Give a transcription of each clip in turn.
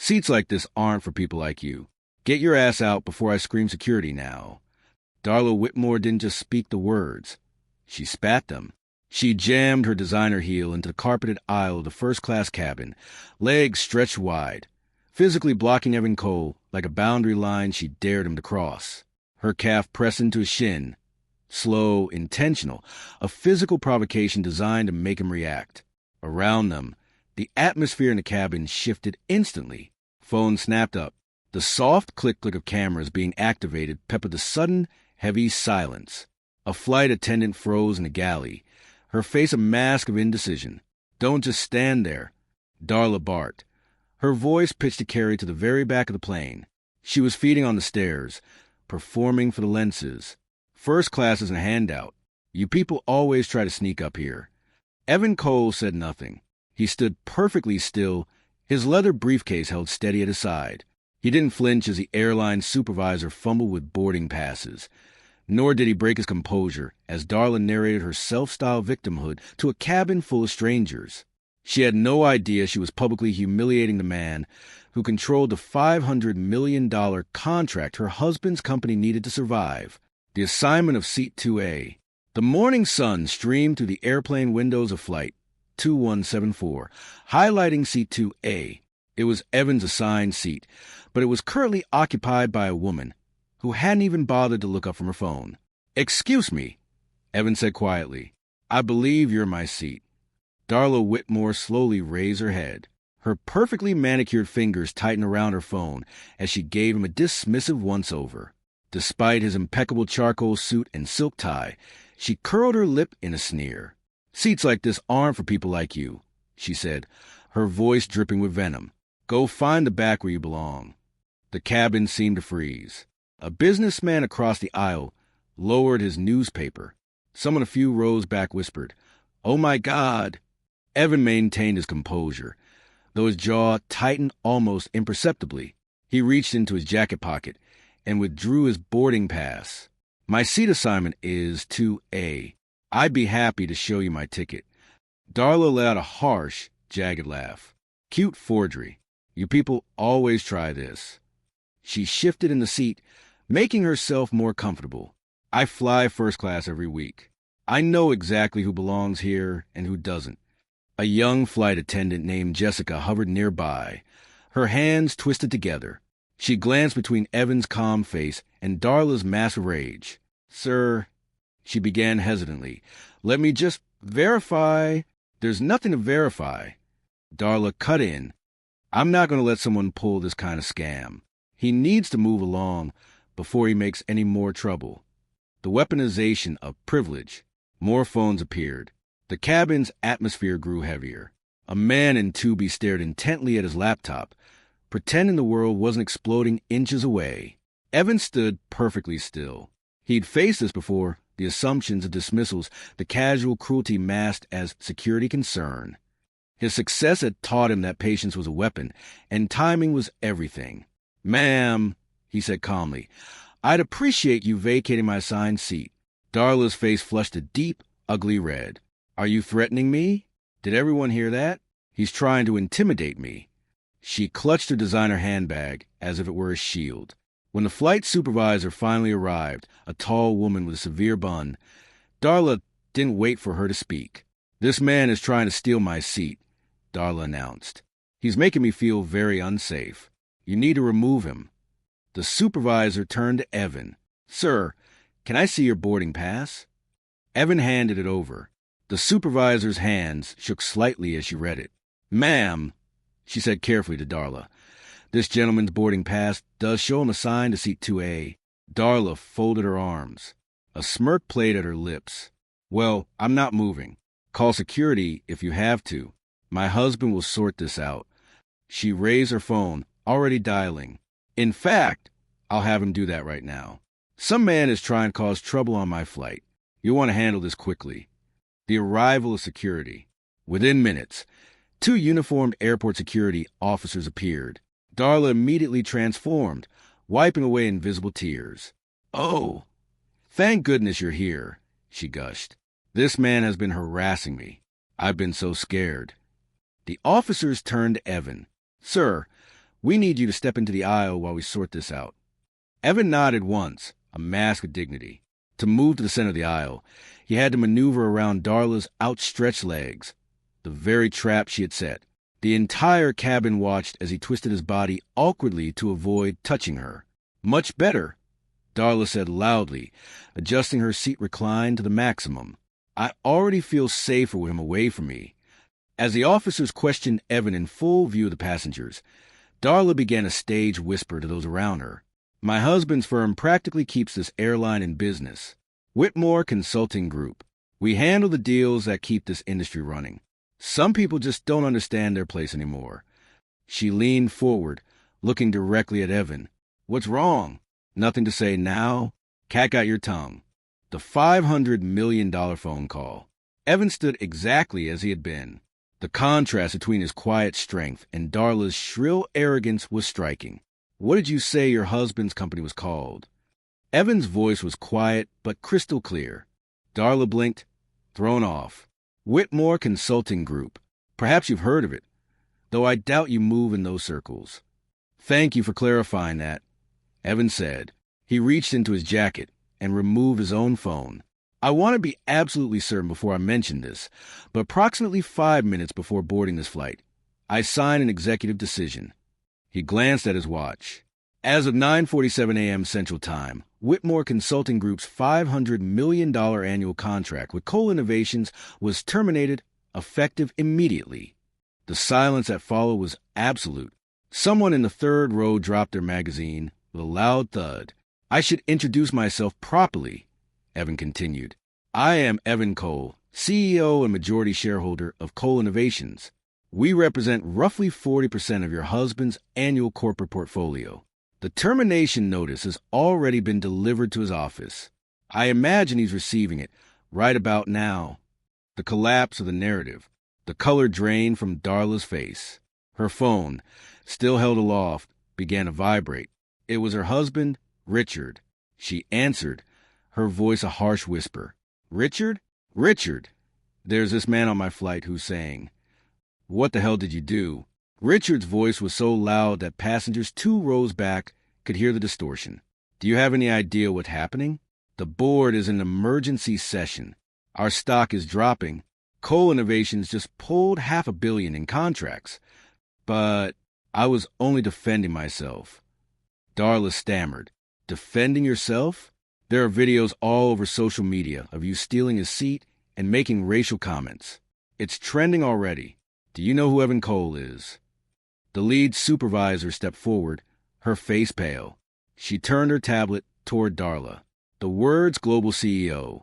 Seats like this aren't for people like you. Get your ass out before I scream security now." Darla Whitmore didn't just speak the words. She spat them. She jammed her designer heel into the carpeted aisle of the first-class cabin, legs stretched wide, physically blocking Evan Cole like a boundary line she dared him to cross. Her calf pressed into his shin. Slow, intentional, a physical provocation designed to make him react. Around them, the atmosphere in the cabin shifted instantly. Phone snapped up. The soft click-click of cameras being activated peppered the sudden, heavy silence. A flight attendant froze in the galley, her face a mask of indecision. "Don't just stand there," Darla barked. Her voice pitched to carry to the very back of the plane. She was feeding on the stairs, performing for the lenses. "First class is a handout. You people always try to sneak up here." Evan Cole said nothing. He stood perfectly still, his leather briefcase held steady at his side. He didn't flinch as the airline supervisor fumbled with boarding passes. Nor did he break his composure as Darla narrated her self-styled victimhood to a cabin full of strangers. She had no idea she was publicly humiliating the man who controlled the $500 million contract her husband's company needed to survive. The assignment of Seat 2A. The morning sun streamed through the airplane windows of Flight 2174, highlighting Seat 2A. It was Evan's assigned seat, but it was currently occupied by a woman who hadn't even bothered to look up from her phone. "Excuse me," Evan said quietly. "I believe you're my seat." Darla Whitmore slowly raised her head. Her perfectly manicured fingers tightened around her phone as she gave him a dismissive once-over. Despite his impeccable charcoal suit and silk tie, she curled her lip in a sneer. "Seats like this aren't for people like you," she said, her voice dripping with venom. "Go find the back where you belong." The cabin seemed to freeze. A businessman across the aisle lowered his newspaper. Someone a few rows back whispered, "Oh my God!" Evan maintained his composure, though his jaw tightened almost imperceptibly. He reached into his jacket pocket and withdrew his boarding pass. "My seat assignment is 2A. I'd be happy to show you my ticket." Darla let out a harsh, jagged laugh. "Cute forgery. You people always try this." She shifted in the seat, making herself more comfortable. "I fly first class every week. I know exactly who belongs here and who doesn't." A young flight attendant named Jessica hovered nearby, her hands twisted together. She glanced between Evan's calm face and Darla's massive rage. "Sir," she began hesitantly, "let me just verify." "There's nothing to verify." Darla cut in. "I'm not going to let someone pull this kind of scam. He needs to move along before he makes any more trouble." The weaponization of privilege. More phones appeared. The cabin's atmosphere grew heavier. A man in Tubi stared intently at his laptop, pretending the world wasn't exploding inches away. Evan stood perfectly still. He'd faced this before, the assumptions and dismissals, the casual cruelty masked as security concern. His success had taught him that patience was a weapon, and timing was everything. "Ma'am," he said calmly, "I'd appreciate you vacating my assigned seat." Darla's face flushed a deep, ugly red. "Are you threatening me? Did everyone hear that? He's trying to intimidate me." She clutched her designer handbag as if it were a shield. When the flight supervisor finally arrived, a tall woman with a severe bun, Darla didn't wait for her to speak. "This man is trying to steal my seat," Darla announced. "He's making me feel very unsafe. You need to remove him." The supervisor turned to Evan. "Sir, can I see your boarding pass?" Evan handed it over. The supervisor's hands shook slightly as she read it. "Ma'am," she said carefully to Darla, "this gentleman's boarding pass does show him assigned to seat 2A. Darla folded her arms. A smirk played at her lips. "Well, I'm not moving. Call security if you have to. My husband will sort this out." She raised her phone, already dialing. "In fact, I'll have him do that right now. Some man is trying to cause trouble on my flight. You want to handle this quickly." The arrival of security. Within minutes, 2 uniformed airport security officers appeared. Darla immediately transformed, wiping away invisible tears. "Oh, thank goodness you're here," she gushed. "This man has been harassing me. I've been so scared." The officers turned to Evan. "Sir, We need you to step into the aisle while we sort this out. Evan nodded once, a mask of dignity. To move to the center of the aisle, he had to maneuver around Darla's outstretched legs, the very trap she had set. The entire cabin watched as he twisted his body awkwardly to avoid touching her. Much better, Darla said loudly, adjusting her seat recline to the maximum. I already feel safer with him away from me. As the officers questioned Evan in full view of the passengers, Darla began a stage whisper to those around her. My husband's firm practically keeps this airline in business. Whitmore Consulting Group. We handle the deals that keep this industry running. Some people just don't understand their place anymore. She leaned forward, looking directly at Evan. What's wrong? Nothing to say now? Cat got your tongue. The $500 million phone call. Evan stood exactly as he had been. The contrast between his quiet strength and Darla's shrill arrogance was striking. What did you say your husband's company was called? Evan's voice was quiet but crystal clear. Darla blinked, thrown off. Whitmore Consulting Group. Perhaps you've heard of it, though I doubt you move in those circles. Thank you for clarifying that, Evan said. He reached into his jacket and removed his own phone. I want to be absolutely certain before I mention this, but approximately 5 minutes before boarding this flight, I signed an executive decision. He glanced at his watch. As of 9:47 a.m. Central Time, Whitmore Consulting Group's $500 million annual contract with Cole Innovations was terminated, effective immediately. The silence that followed was absolute. Someone in the third row dropped their magazine with a loud thud. I should introduce myself properly, Evan continued. I am Evan Cole, CEO and majority shareholder of Cole Innovations. We represent roughly 40% of your husband's annual corporate portfolio. The termination notice has already been delivered to his office. I imagine he's receiving it right about now. The collapse of the narrative. The color drained from Darla's face. Her phone, still held aloft, began to vibrate. It was her husband, Richard. She answered, her voice a harsh whisper. Richard? Richard! There's this man on my flight who's saying, what the hell did you do? Richard's voice was so loud that passengers 2 rows back could hear the distortion. Do you have any idea what's happening? The board is in emergency session. Our stock is dropping. Cole Innovations just pulled $500 million in contracts. But I was only defending myself. Darla stammered. Defending yourself? There are videos all over social media of you stealing his seat and making racial comments. It's trending already. Do you know who Evan Cole is? The lead supervisor stepped forward, her face pale. She turned her tablet toward Darla. The words Global CEO.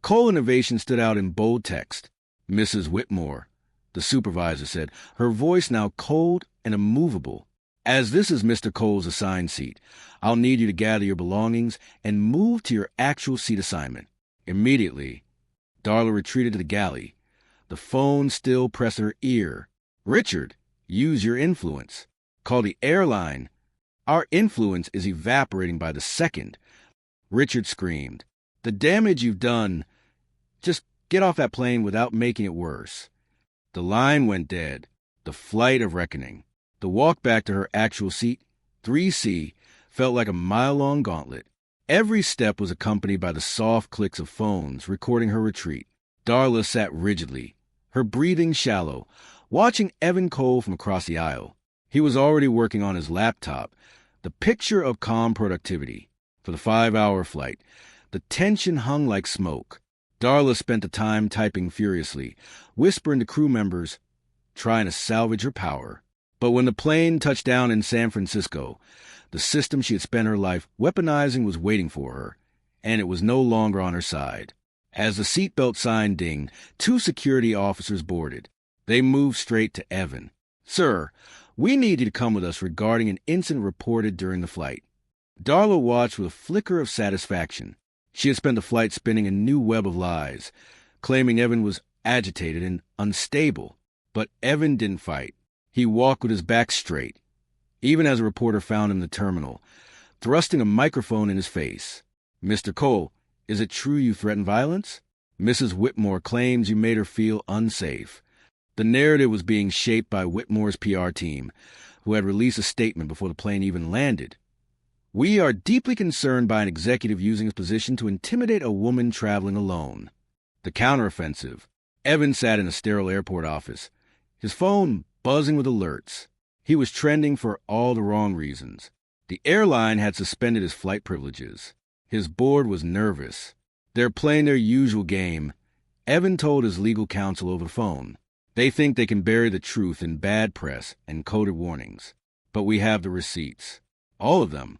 Cole Innovation stood out in bold text. Mrs. Whitmore, the supervisor said, her voice now cold and immovable. As this is Mr. Cole's assigned seat, I'll need you to gather your belongings and move to your actual seat assignment. Immediately, Darla retreated to the galley, the phone still pressed to her ear. Richard, use your influence. Call the airline. Our influence is evaporating by the second. Richard screamed. The damage you've done. Just get off that plane without making it worse. The line went dead. The flight of reckoning. The walk back to her actual seat, 3C, felt like a mile-long gauntlet. Every step was accompanied by the soft clicks of phones recording her retreat. Darla sat rigidly, her breathing shallow, watching Evan Cole from across the aisle. He was already working on his laptop, the picture of calm productivity. For the 5-hour flight, the tension hung like smoke. Darla spent the time typing furiously, whispering to crew members, trying to salvage her power. But when the plane touched down in San Francisco, the system she had spent her life weaponizing was waiting for her, and it was no longer on her side. As the seatbelt sign dinged, 2 security officers boarded. They moved straight to Evan. Sir, we need you to come with us regarding an incident reported during the flight. Darla watched with a flicker of satisfaction. She had spent the flight spinning a new web of lies, claiming Evan was agitated and unstable. But Evan didn't fight. He walked with his back straight, even as a reporter found him in the terminal, thrusting a microphone in his face. Mr. Cole, is it true you threatened violence? Mrs. Whitmore claims you made her feel unsafe. The narrative was being shaped by Whitmore's PR team, who had released a statement before the plane even landed. "We are deeply concerned by an executive using his position to intimidate a woman traveling alone." The counteroffensive. Evan sat in a sterile airport office, his phone buzzing with alerts. He was trending for all the wrong reasons. The airline had suspended his flight privileges. His board was nervous. They're playing their usual game, Evan told his legal counsel over the phone. They think they can bury the truth in bad press and coded warnings. But we have the receipts. All of them.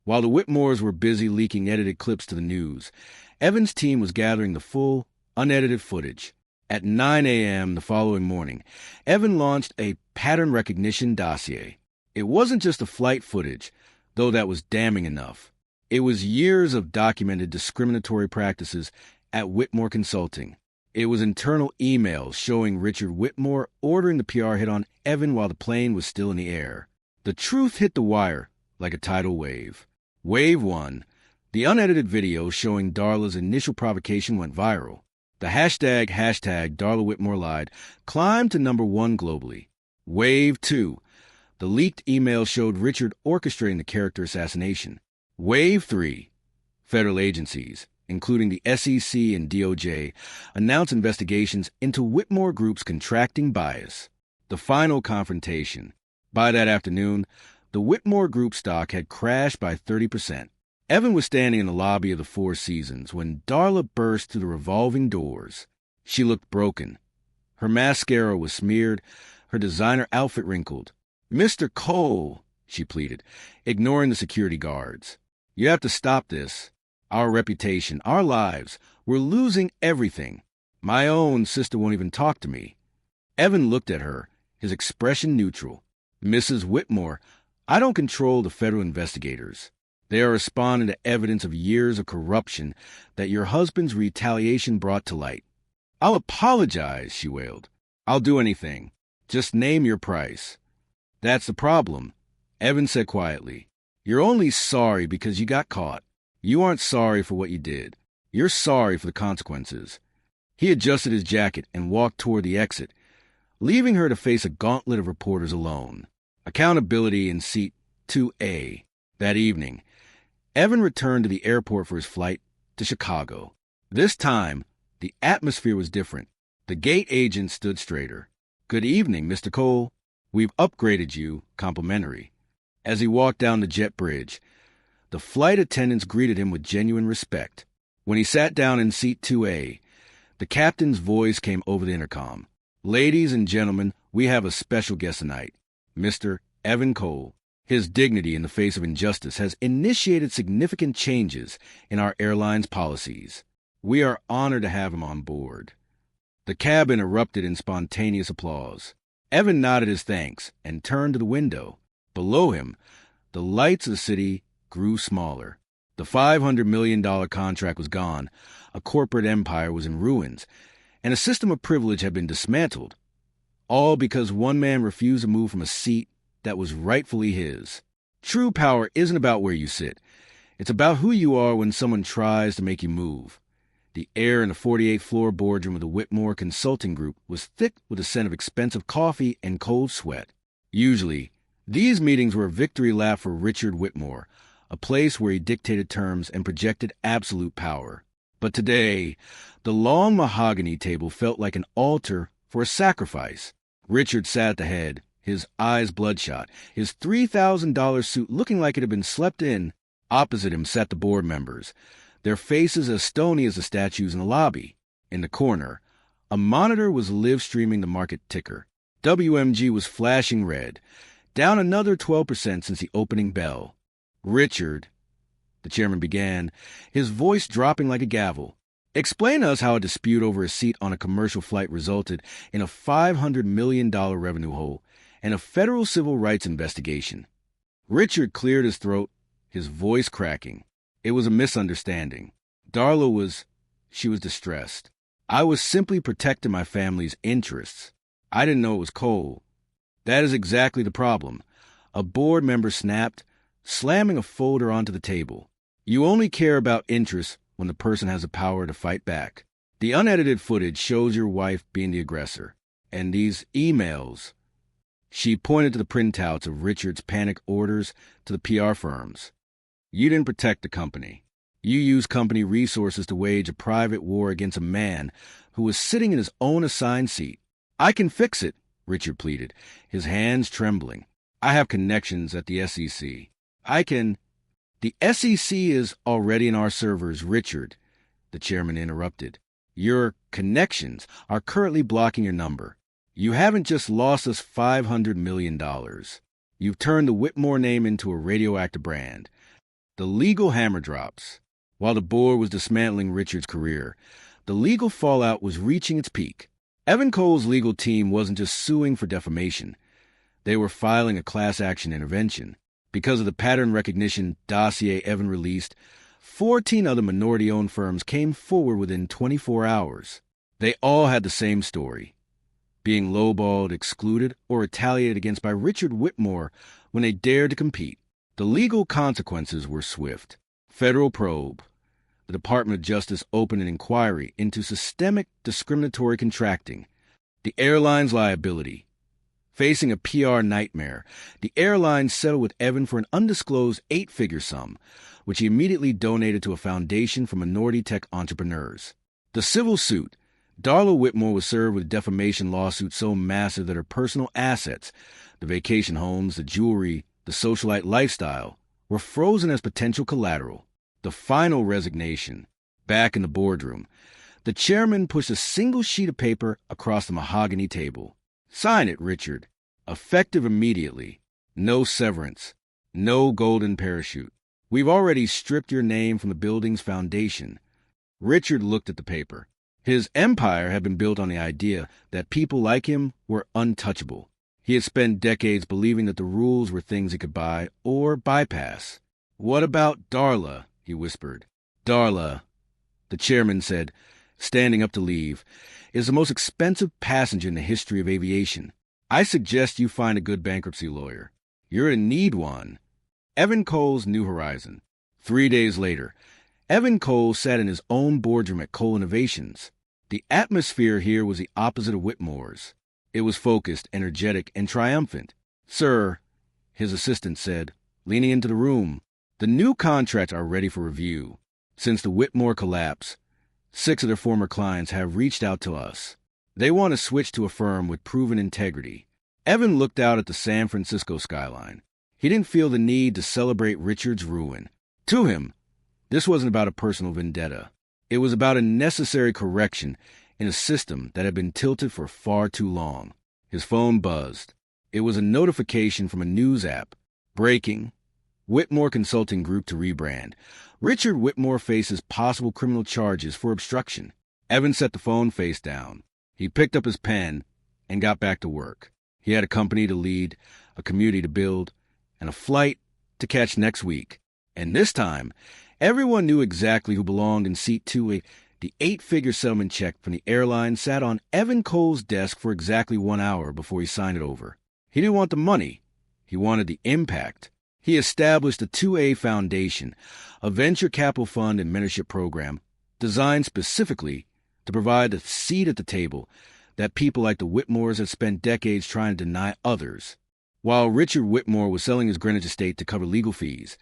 While the Whitmores were busy leaking edited clips to the news, Evan's team was gathering the full, unedited footage. At 9 a.m. the following morning, Evan launched a pattern recognition dossier. It wasn't just the flight footage, though that was damning enough. It was years of documented discriminatory practices at Whitmore Consulting. It was internal emails showing Richard Whitmore ordering the PR hit on Evan while the plane was still in the air. The truth hit the wire like a tidal wave. Wave 1. The unedited video showing Darla's initial provocation went viral. The hashtag Darla Whitmore lied climbed to #1 globally. Wave 2. The leaked email showed Richard orchestrating the character assassination. Wave 3. Federal agencies, including the SEC and DOJ, announced investigations into Whitmore Group's contracting bias. The final confrontation. By that afternoon, the Whitmore Group stock had crashed by 30%. Evan was standing in the lobby of the Four Seasons when Darla burst through the revolving doors. She looked broken. Her mascara was smeared, her designer outfit wrinkled. "Mr. Cole," she pleaded, ignoring the security guards. "You have to stop this. Our reputation, our lives. We're losing everything. My own sister won't even talk to me." Evan looked at her, his expression neutral. "Mrs. Whitmore, I don't control the federal investigators. They are responding to evidence of years of corruption that your husband's retaliation brought to light." "I'll apologize," she wailed. "I'll do anything. Just name your price." "That's the problem," Evan said quietly. "You're only sorry because you got caught. You aren't sorry for what you did. You're sorry for the consequences." He adjusted his jacket and walked toward the exit, leaving her to face a gauntlet of reporters alone. Accountability in seat 2A. That evening, Evan returned to the airport for his flight to Chicago. This time, the atmosphere was different. The gate agent stood straighter. "Good evening, Mr. Cole. We've upgraded you, complimentary." As he walked down the jet bridge, the flight attendants greeted him with genuine respect. When he sat down in seat 2A, the captain's voice came over the intercom. "Ladies and gentlemen, we have a special guest tonight, Mr. Evan Cole. His dignity in the face of injustice has initiated significant changes in our airline's policies. We are honored to have him on board." The cabin erupted in spontaneous applause. Evan nodded his thanks and turned to the window. Below him, the lights of the city grew smaller. The $500 million contract was gone, a corporate empire was in ruins, and a system of privilege had been dismantled. All because one man refused to move from a seat that was rightfully his. True power isn't about where you sit. It's about who you are when someone tries to make you move. The air in the 48th floor boardroom of the Whitmore Consulting Group was thick with the scent of expensive coffee and cold sweat. Usually, these meetings were a victory lap for Richard Whitmore, a place where he dictated terms and projected absolute power. But today, the long mahogany table felt like an altar for a sacrifice. Richard sat at the head, his eyes bloodshot, his $3,000 suit looking like it had been slept in. Opposite him sat the board members, their faces as stony as the statues in the lobby. In the corner, a monitor was live-streaming the market ticker. WMG was flashing red, down another 12% since the opening bell. "Richard," the chairman began, his voice dropping like a gavel, "explain to us how a dispute over a seat on a commercial flight resulted in a $500 million revenue hole and a federal civil rights investigation." Richard cleared his throat, his voice cracking. "It was a misunderstanding. Darla was distressed. I was simply protecting my family's interests. I didn't know it was Cole." "That is exactly the problem," a board member snapped, slamming a folder onto the table. "You only care about interests when the person has the power to fight back. The unedited footage shows your wife being the aggressor. And these emails..." She pointed to the printouts of Richard's panicked orders to the PR firms. You didn't protect the company. You used company resources to wage a private war against a man who was sitting in his own assigned seat. I can fix it, Richard pleaded, his hands trembling. I have connections at the SEC. The SEC is already in our servers, Richard, the chairman interrupted. Your connections are currently blocking your number. You haven't just lost us $500 million. You've turned the Whitmore name into a radioactive brand. The legal hammer drops. While the board was dismantling Richard's career, the legal fallout was reaching its peak. Evan Cole's legal team wasn't just suing for defamation. They were filing a class action intervention. Because of the pattern recognition dossier Evan released, 14 other minority-owned firms came forward within 24 hours. They all had the same story: being lowballed, excluded, or retaliated against by Richard Whitmore when they dared to compete. The legal consequences were swift. Federal probe. The Department of Justice opened an inquiry into systemic discriminatory contracting. The airline's liability. Facing a PR nightmare, the airline settled with Evan for an undisclosed 8-figure sum, which he immediately donated to a foundation for minority tech entrepreneurs. The civil suit. Darla Whitmore was served with a defamation lawsuit so massive that her personal assets, the vacation homes, the jewelry, the socialite lifestyle, were frozen as potential collateral. The final resignation. Back in the boardroom, the chairman pushed a single sheet of paper across the mahogany table. Sign it, Richard. Effective immediately. No severance. No golden parachute. We've already stripped your name from the building's foundation. Richard looked at the paper. His empire had been built on the idea that people like him were untouchable. He had spent decades believing that the rules were things he could buy or bypass. What about Darla? He whispered. Darla, the chairman said, standing up to leave, is the most expensive passenger in the history of aviation. I suggest you find a good bankruptcy lawyer. You're in need one. Evan Cole's New Horizon. 3 days later, Evan Cole sat in his own boardroom at Cole Innovations. The atmosphere here was the opposite of Whitmore's. It was focused, energetic, and triumphant. Sir, his assistant said, leaning into the room, the new contracts are ready for review. Since the Whitmore collapse, 6 of their former clients have reached out to us. They want to switch to a firm with proven integrity. Evan looked out at the San Francisco skyline. He didn't feel the need to celebrate Richard's ruin. To him, this wasn't about a personal vendetta. It was about a necessary correction in a system that had been tilted for far too long. His phone buzzed. It was a notification from a news app. Breaking. Whitmore Consulting Group to rebrand. Richard Whitmore faces possible criminal charges for obstruction. Evan set the phone face down. He picked up his pen and got back to work. He had a company to lead, a community to build, and a flight to catch next week. And this time, everyone knew exactly who belonged in seat 2A. The 8-figure settlement check from the airline sat on Evan Cole's desk for exactly 1 hour before he signed it over. He didn't want the money. He wanted the impact. He established the 2A Foundation, a venture capital fund and mentorship program designed specifically to provide a seat at the table that people like the Whitmores had spent decades trying to deny others. While Richard Whitmore was selling his Greenwich estate to cover legal fees,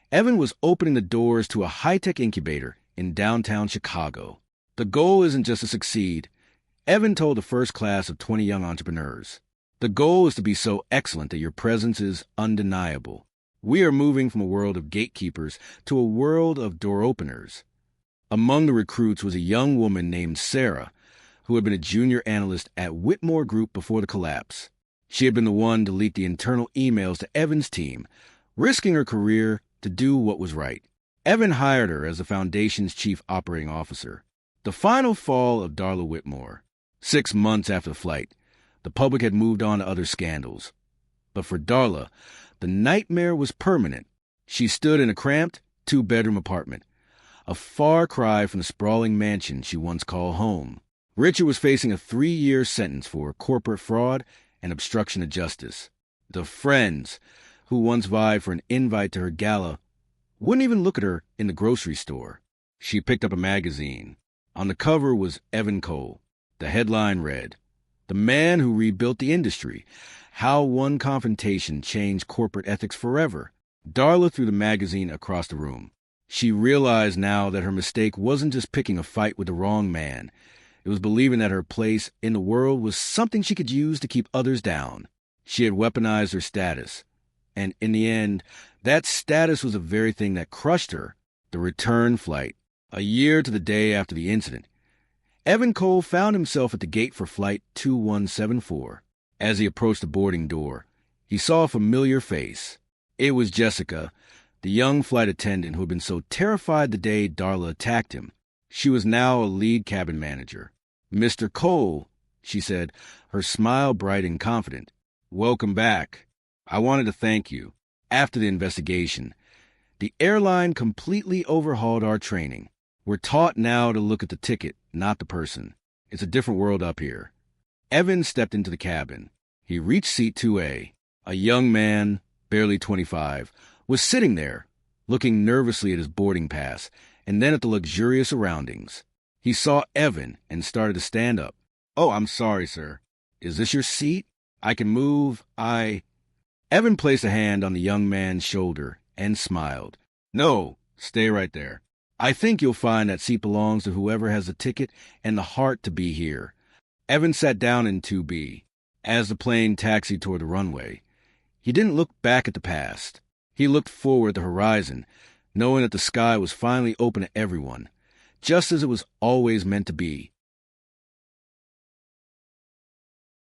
Evan was opening the doors to a high-tech incubator in downtown Chicago. The goal isn't just to succeed, Evan told the first class of 20 young entrepreneurs. The goal is to be so excellent that your presence is undeniable. We are moving from a world of gatekeepers to a world of door openers. Among the recruits was a young woman named Sarah, who had been a junior analyst at Whitmore Group before the collapse. She had been the one to leak the internal emails to Evan's team, risking her career to do what was right. Evan hired her as the foundation's chief operating officer. The final fall of Darla Whitmore. 6 months after the flight, the public had moved on to other scandals. But for Darla, the nightmare was permanent. She stood in a cramped 2-bedroom apartment, a far cry from the sprawling mansion she once called home. Richard was facing a 3-year sentence for corporate fraud and obstruction of justice. The friends who once vied for an invite to her gala wouldn't even look at her in the grocery store. She picked up a magazine. On the cover was Evan Cole. The headline read, "The man who rebuilt the industry, How one confrontation changed corporate ethics forever. Darla threw the magazine across the room. She realized now that her mistake wasn't just picking a fight with the wrong man. It was believing that her place in the world was something she could use to keep others down. She had weaponized her status. And in the end, that status was the very thing that crushed her. The return flight. A year to the day after the incident, Evan Cole found himself at the gate for Flight 2174. As he approached the boarding door, he saw a familiar face. It was Jessica, the young flight attendant who had been so terrified the day Darla attacked him. She was now a lead cabin manager. "Mr. Cole," she said, her smile bright and confident. "Welcome back. I wanted to thank you. After the investigation, the airline completely overhauled our training. We're taught now to look at the ticket, not the person. It's a different world up here." Evan stepped into the cabin. He reached seat 2A. A young man, barely 25, was sitting there, looking nervously at his boarding pass and then at the luxurious surroundings. He saw Evan and started to stand up. "Oh, I'm sorry, sir. Is this your seat? I can move. Evan placed a hand on the young man's shoulder and smiled. "No, stay right there. I think you'll find that seat belongs to whoever has the ticket and the heart to be here." Evan sat down in 2B. As the plane taxied toward the runway, he didn't look back at the past. He looked forward at the horizon, knowing that the sky was finally open to everyone, just as it was always meant to be.